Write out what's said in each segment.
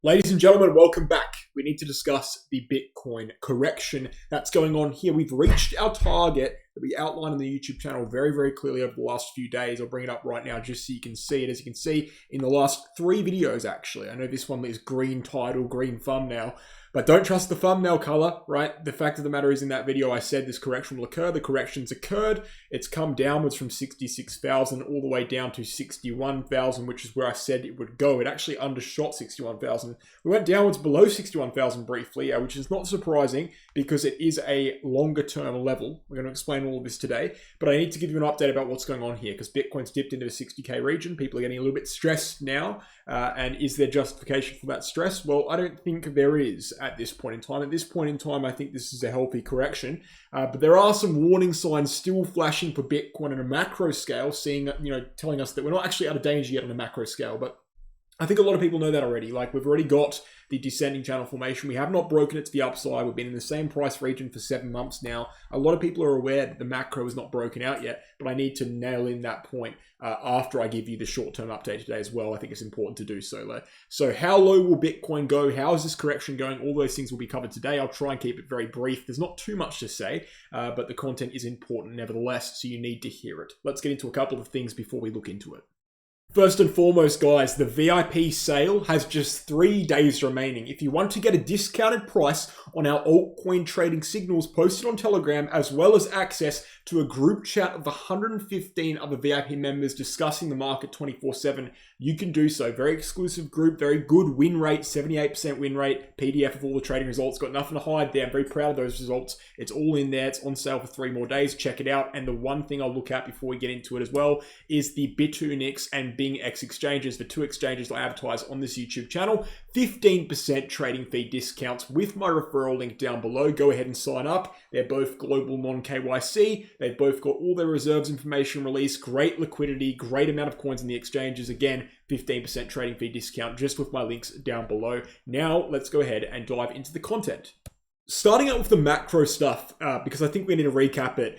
Ladies and gentlemen, welcome back. We need to discuss the Bitcoin correction that's going on here. We've reached our target that we outlined on the YouTube channel very, very clearly over the last few days. I'll bring it up right now just so you can see it. As you can see in the last 3 videos, actually. I know this one is green title, green thumbnail, but don't trust the thumbnail color, right? The fact of the matter is in that video, I said this correction will occur. The correction's occurred. It's come downwards from 66,000 all the way down to 61,000, which is where I said it would go. It actually undershot 61,000. We went downwards below 61,000 briefly, which is not surprising because it is a longer term level. We're going to explain all of this today, but I need to give you an update about what's going on here because Bitcoin's dipped into the 60K region. People are getting a little bit stressed now. And is there justification for that stress? Well, I don't think there is at this point in time. At this point in time, I think this is a healthy correction. But there are some warning signs still flashing for Bitcoin on a macro scale, telling us that we're not actually out of danger yet on a macro scale. But I think a lot of people know that already. Like, we've already got the descending channel formation. We have not broken it to the upside. We've been in the same price region for 7 months now. A lot of people are aware that the macro is not broken out yet, but I need to nail in that point after I give you the short-term update today as well. I think it's important to do so. So how low will Bitcoin go? How is this correction going? All those things will be covered today. I'll try and keep it very brief. There's not too much to say, but the content is important nevertheless, so you need to hear it. Let's get into a couple of things before we look into it. First and foremost, guys, the VIP sale has just 3 days remaining. If you want to get a discounted price on our altcoin trading signals posted on Telegram, as well as access to a group chat of 115 other VIP members discussing the market 24/7, you can do so. Very exclusive group, very good win rate, 78% win rate, PDF of all the trading results. Got nothing to hide there. I'm very proud of those results. It's all in there. It's on sale for 3 more days. Check it out. And the one thing I'll look at before we get into it as well is the Bitfinex and BingX exchanges, the 2 exchanges I advertise on this YouTube channel. 15% trading fee discounts with my referral link down below. Go ahead and sign up. They're both global non-KYC. They've both got all their reserves information released, great liquidity, great amount of coins in the exchanges. Again, 15% trading fee discount just with my links down below. Now, let's go ahead and dive into the content. Starting out with the macro stuff, because I think we need to recap it.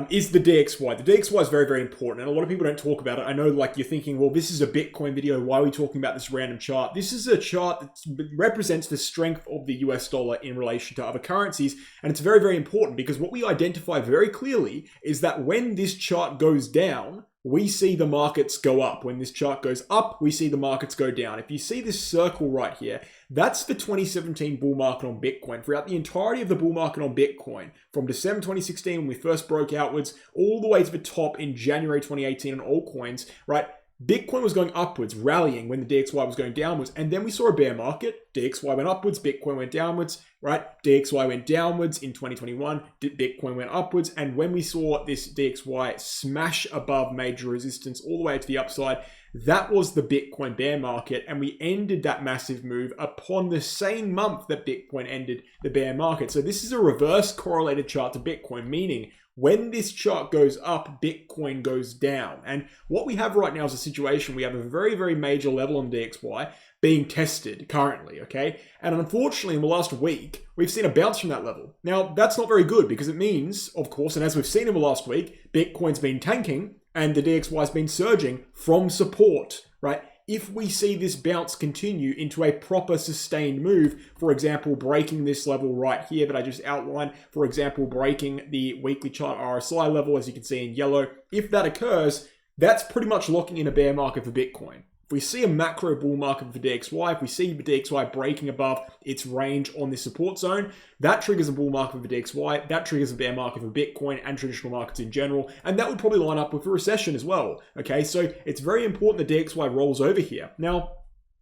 Is the DXY. The DXY is very, very important, and a lot of people don't talk about it. I know, like, you're thinking, well, this is a Bitcoin video. Why are we talking about this random chart? This is a chart that represents the strength of the US dollar in relation to other currencies, and it's very, very important because what we identify very clearly is that when this chart goes down, we see the markets go up. When this chart goes up, we see the markets go down. If you see this circle right here, that's the 2017 bull market on Bitcoin. Throughout the entirety of the bull market on Bitcoin, from December 2016 when we first broke outwards, all the way to the top in January 2018 on altcoins, right? Bitcoin was going upwards, rallying when the DXY was going downwards. And then we saw a bear market. DXY went upwards, Bitcoin went downwards, right? DXY went downwards in 2021, Bitcoin went upwards. And when we saw this DXY smash above major resistance all the way to the upside, that was the Bitcoin bear market. And we ended that massive move upon the same month that Bitcoin ended the bear market. So this is a reverse correlated chart to Bitcoin, meaning when this chart goes up, Bitcoin goes down. And what we have right now is a situation, we have a very, very major level on DXY being tested currently, okay? And unfortunately, in the last week, we've seen a bounce from that level. Now, that's not very good because it means, of course, and as we've seen in the last week, Bitcoin's been tanking and the DXY's been surging from support, right? If we see this bounce continue into a proper sustained move, for example, breaking this level right here that I just outlined, for example, breaking the weekly chart RSI level, as you can see in yellow, if that occurs, that's pretty much locking in a bear market for Bitcoin. If we see a macro bull market for DXY, if we see the DXY breaking above its range on this support zone, that triggers a bull market for DXY, that triggers a bear market for Bitcoin and traditional markets in general, and that would probably line up with a recession as well. Okay, so it's very important the DXY rolls over here. Now,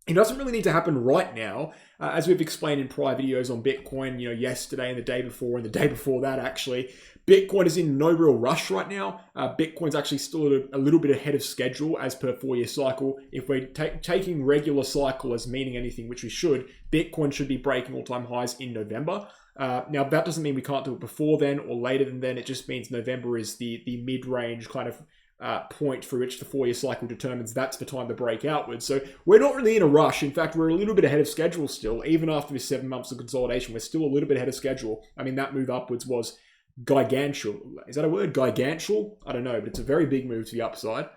it doesn't really need to happen right now. As we've explained in prior videos on Bitcoin, yesterday and the day before that actually, Bitcoin is in no real rush right now. Bitcoin's actually still a little bit ahead of schedule as per 4-year cycle. If we're taking regular cycle as meaning anything, which we should, Bitcoin should be breaking all-time highs in November. Now, that doesn't mean we can't do it before then or later than then. It just means November is the mid-range kind of point for which the 4-year cycle determines that's the time to break outwards. So we're not really in a rush. In fact, we're a little bit ahead of schedule still. Even after this 7 months of consolidation, we're still a little bit ahead of schedule. I mean, that move upwards was gigantual. Is that a word? Gigantual? I don't know, but it's a very big move to the upside.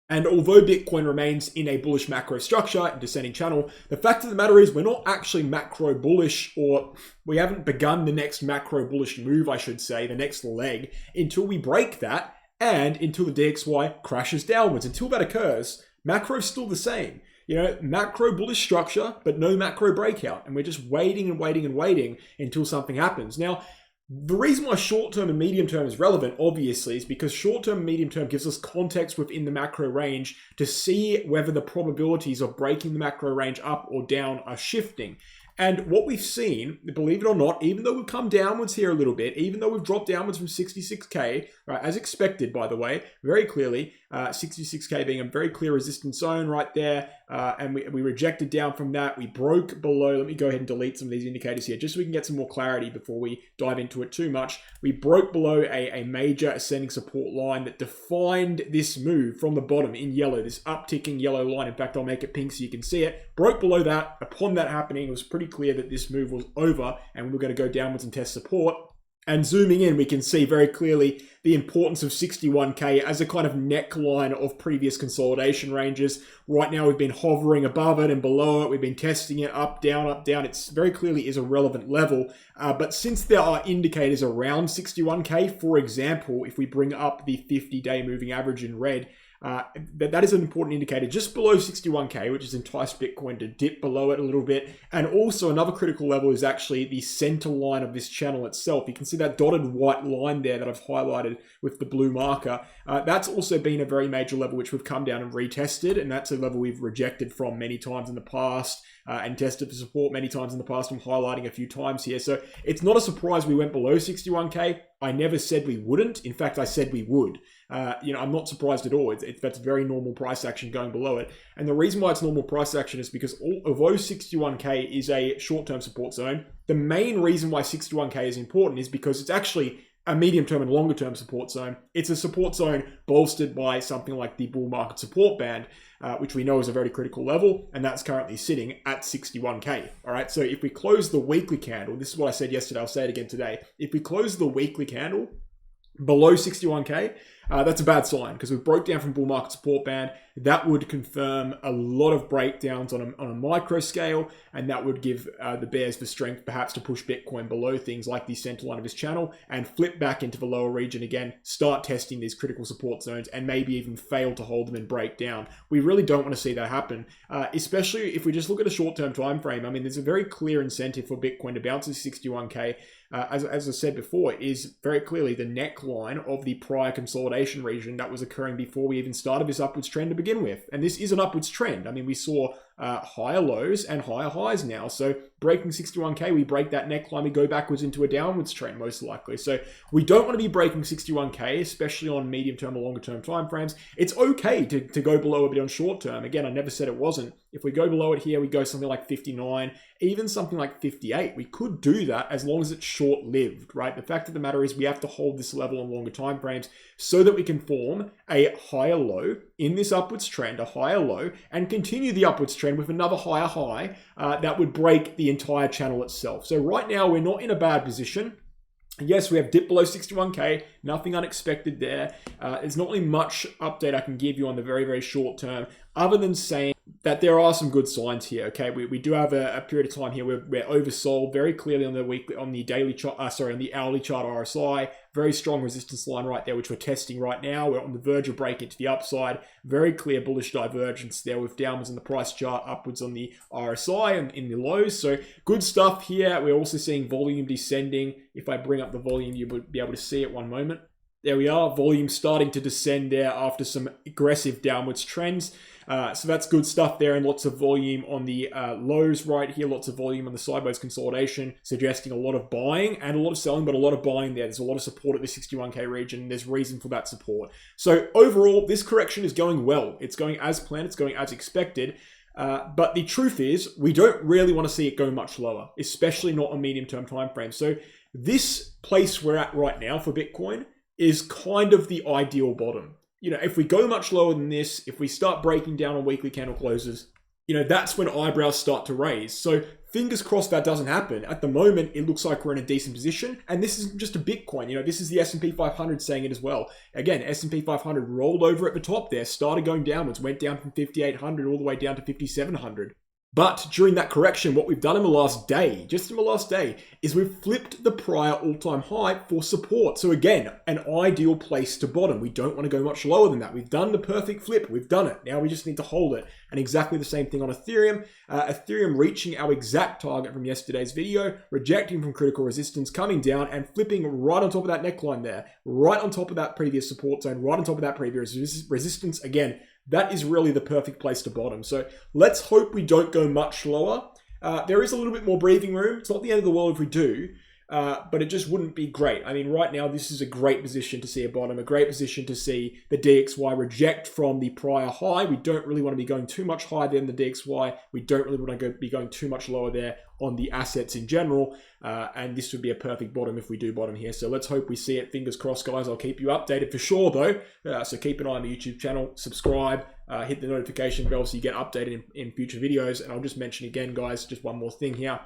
And although Bitcoin remains in a bullish macro structure and descending channel, the fact of the matter is we're not actually macro bullish, or we haven't begun the next macro bullish move, I should say, the next leg, until we break that and until the DXY crashes downwards. Until that occurs, macro is still the same. You know, macro bullish structure, but no macro breakout. And we're just waiting and waiting and waiting until something happens. Now, the reason why short-term and medium-term is relevant, obviously, is because short-term and medium-term gives us context within the macro range to see whether the probabilities of breaking the macro range up or down are shifting. And what we've seen, believe it or not, even though we've come downwards here a little bit, even though we've dropped downwards from 66K, right, as expected, by the way, very clearly, 66K being a very clear resistance zone right there, and we rejected down from that. We broke below. Let me go ahead and delete some of these indicators here, just so we can get some more clarity before we dive into it too much. We broke below a major ascending support line that defined this move from the bottom in yellow, this upticking yellow line. In fact, I'll make it pink so you can see it. Broke below that. Upon that happening, it was pretty clear that this move was over and we were going to go downwards and test support. And zooming in, we can see very clearly the importance of 61K as a kind of neckline of previous consolidation ranges. Right now, we've been hovering above it and below it. We've been testing it up, down, up, down. It's very clearly is a relevant level. But since there are indicators around 61K, for example, if we bring up the 50-day moving average in red, that is an important indicator just below 61K, which has enticed Bitcoin to dip below it a little bit. And also another critical level is actually the center line of this channel itself. You can see that dotted white line there that I've highlighted with the blue marker. That's also been a very major level which we've come down and retested, and that's a level we've rejected from many times in the past. And tested for support many times in the past. I'm highlighting a few times here. So it's not a surprise we went below 61K. I never said we wouldn't. In fact, I said we would. I'm not surprised at all. That's very normal price action going below it. And the reason why it's normal price action is because although 61K is a short-term support zone, the main reason why 61K is important is because it's actually a medium-term and longer-term support zone. It's a support zone bolstered by something like the bull market support band, which we know is a very critical level, and that's currently sitting at 61K. All right, so if we close the weekly candle, this is what I said yesterday, I'll say it again today. If we close the weekly candle below 61K, that's a bad sign because we broke down from bull market support band. That would confirm a lot of breakdowns on a micro scale, and that would give the bears the strength perhaps to push Bitcoin below things like the center line of this channel and flip back into the lower region again, start testing these critical support zones, and maybe even fail to hold them and break down. We really don't want to see that happen, especially if we just look at a short-term time frame. I mean, there's a very clear incentive for Bitcoin to bounce to 61K. As I said before, is very clearly the neckline of the prior consolidation region that was occurring before we even started this upwards trend to begin with. And this is an upwards trend. I mean, we saw higher lows and higher highs now. So breaking 61K, we break that neckline, we go backwards into a downwards trend most likely. So we don't want to be breaking 61K, especially on medium term or longer term time frames. It's okay to go below a bit on short term. Again, I never said it wasn't. If we go below it here, we go something like 59, even something like 58. We could do that as long as it's short-lived, right? The fact of the matter is we have to hold this level on longer time frames so that we can form a higher low in this upwards trend, a higher low, and continue the upwards trend with another higher high that would break the entire channel itself. So right now, we're not in a bad position. Yes, we have dipped below 61K, nothing unexpected there. There's not really much update I can give you on the very, very short term, other than saying that there are some good signs here. Okay, we do have a period of time here where we're oversold very clearly on the weekly, on the daily chart, on the hourly chart RSI. Very strong resistance line right there, which we're testing right now. We're on the verge of breaking to the upside. Very clear bullish divergence there with downwards on the price chart, upwards on the RSI and in the lows. So good stuff here. We're also seeing volume descending. If I bring up the volume, you would be able to see it one moment. There we are, volume starting to descend there after some aggressive downwards trends. So that's good stuff there, and lots of volume on the lows right here, lots of volume on the sideways consolidation, suggesting a lot of buying and a lot of selling, but a lot of buying there. There's a lot of support at the 61K region. There's reason for that support. So overall, this correction is going well. It's going as planned. It's going as expected. But the truth is, we don't really want to see it go much lower, especially not on medium-term time frames. So this place we're at right now for Bitcoin is kind of the ideal bottom. You know, if we go much lower than this, if we start breaking down on weekly candle closes, that's when eyebrows start to raise. So fingers crossed that doesn't happen. At the moment, it looks like we're in a decent position. And this isn't just a Bitcoin. This is the S&P 500 saying it as well. Again, S&P 500 rolled over at the top there, started going downwards, went down from 5,800 all the way down to 5,700. But during that correction, what we've done in the last day, just in the last day, is we've flipped the prior all-time high for support. So again, an ideal place to bottom. We don't want to go much lower than that. We've done the perfect flip. We've done it. Now we just need to hold it. And exactly the same thing on Ethereum. Ethereum reaching our exact target from yesterday's video, rejecting from critical resistance, coming down and flipping right on top of that neckline there, right on top of that previous support zone, right on top of that previous resistance. Again, that is really the perfect place to bottom. So let's hope we don't go much lower. There is a little bit more breathing room. It's not the end of the world if we do, but it just wouldn't be great. I mean, right now, this is a great position to see a bottom, a great position to see the DXY reject from the prior high. We don't really want to be going too much higher than the DXY. We don't really want to be going too much lower there on the assets in general. And this would be a perfect bottom if we do bottom here. So let's hope we see it. Fingers crossed, guys. I'll keep you updated for sure, though. So keep an eye on the YouTube channel, subscribe, hit the notification bell so you get updated in future videos. And I'll just mention again, guys, just one more thing here.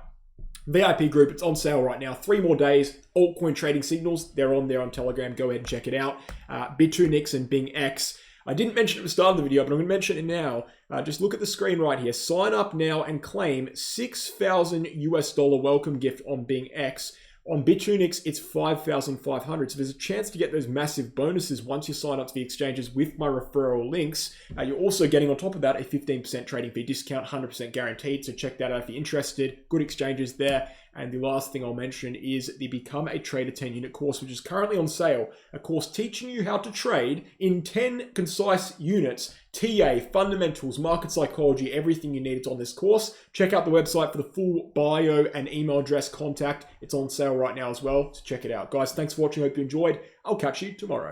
VIP group, it's on sale right now. 3 more days. Altcoin trading signals, they're on there on Telegram. Go ahead and check it out. Bitcoin and BingX. I didn't mention it at the start of the video, but I'm going to mention it now. Just look at the screen right here. Sign up now and claim 6,000 US dollar welcome gift on BingX. On Bitcoin, it's 5,500. So there's a chance to get those massive bonuses once you sign up to the exchanges with my referral links. You're also getting on top of that a 15% trading fee discount, 100% guaranteed. So check that out if you're interested. Good exchanges there. And the last thing I'll mention is the Become a Trader 10-unit course, which is currently on sale. A course teaching you how to trade in 10 concise units. TA, fundamentals, market psychology, everything you need is on this course. Check out the website for the full bio and email address contact. It's on sale right now as well, so check it out. Guys, thanks for watching. Hope you enjoyed. I'll catch you tomorrow.